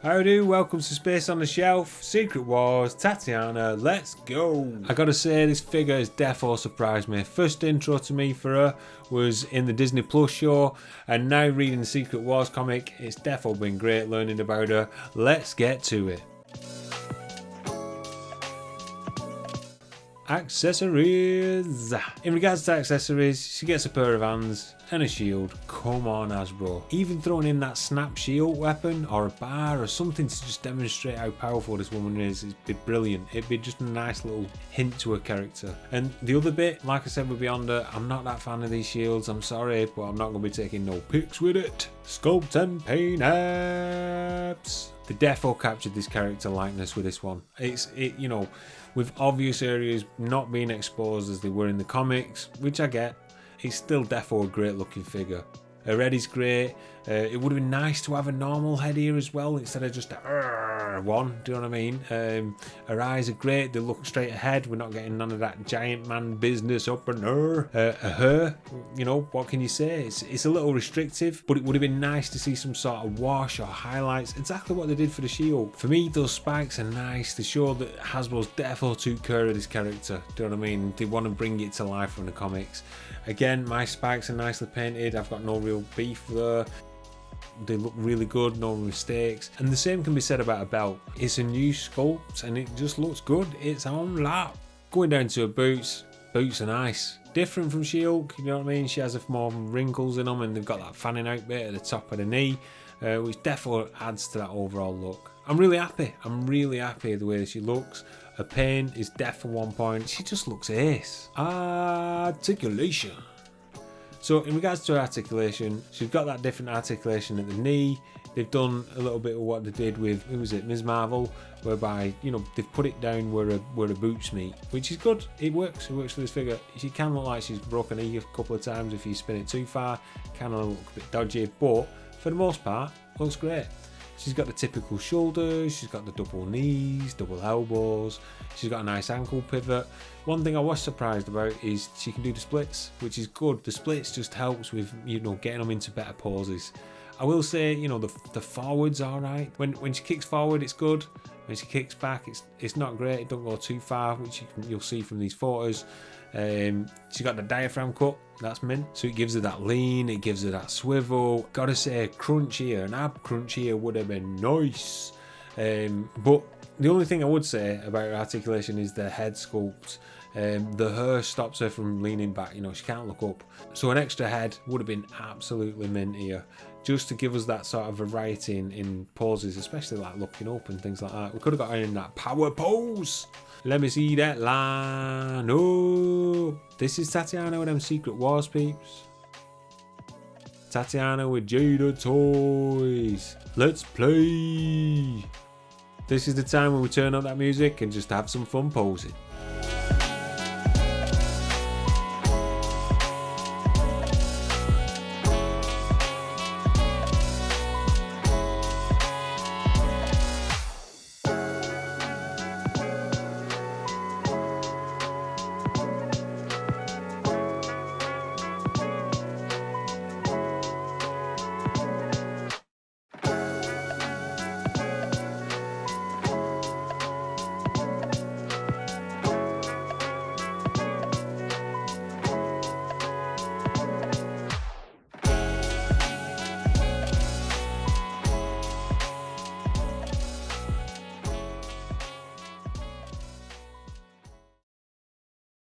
How do? Welcome to Space on the Shelf, Secret Wars, Tatiana, let's go! I gotta say, this figure has defo surprised me. First intro to me for her was in the Disney Plus show, and now reading the Secret Wars comic, it's defo been great learning about her. Let's get to it. Accessories. In regards to accessories, she gets a pair of hands and a shield. Come on, Hasbro. Even throwing in that snap shield weapon or a bar or something to just demonstrate how powerful this woman is, it'd be brilliant. It'd be just a nice little hint to her character. And the other bit, like I said with Beyond Her, I'm not that fan of these shields, I'm sorry, but I'm not going to be taking no pics with it. Sculpt and paint apps. The defo captured this character likeness with this one. You know, with obvious areas not being exposed as they were in the comics, which I get, it's still defo a great looking figure. Her head is great. It would have been nice to have a normal head here as well instead of just a one, do you know what I mean? Her eyes are great, they look straight ahead, we're not getting none of that giant man business up in her. Her, you know, what can you say? It's a little restrictive, but it would have been nice to see some sort of wash or highlights, exactly what they did for the shield. For me, those spikes are nice, they show that Hasbro's defo took care of this character, do you know what I mean? They want to bring it to life from the comics. Again, my spikes are nicely painted, I've got no real beef there. They look really good, no mistakes. And the same can be said about a belt. It's a new sculpt and it just looks good. It's on lap. Going down to her boots. Boots are nice. Different from She-Hulk, you know what I mean? She has more wrinkles in them and they've got that fanning out bit at the top of the knee, which definitely adds to that overall look. I'm really happy. I'm really happy with the way she looks. Her paint is definitely 1 point. She just looks ace. Articulation. So in regards to her articulation, she's got that different articulation at the knee. They've done a little bit of what they did with, who was it, Ms. Marvel, whereby, you know, they've put it down where her boots meet, which is good. It works for this figure. She can look like she's broken a knee a couple of times if you spin it too far. Kind of look a bit dodgy, but for the most part, looks great. She's got the typical shoulders, she's got the double knees, double elbows, she's got a nice ankle pivot. One thing I was surprised about is she can do the splits, which is good. The splits just helps with, you know, getting them into better poses. I will say, you know, the forward's alright. When she kicks forward, it's good. When she kicks back, it's not great. It don't go too far, which you'll see from these photos. She got the diaphragm cut, that's mint. So it gives her that lean, it gives her that swivel. Gotta say, crunch here, an ab crunch here would have been nice. But the only thing I would say about her articulation is the head sculpt. The hair stops her from leaning back, you know, she can't look up. So an extra head would have been absolutely mint here, just to give us that sort of variety in poses, especially like looking up and things like that. We could have got her in that power pose. Let me see that line. Oh, this is Tatiana with them Secret Wars peeps. Tatiana with Jada toys. Let's play. This is the time when we turn up that music and just have some fun posing.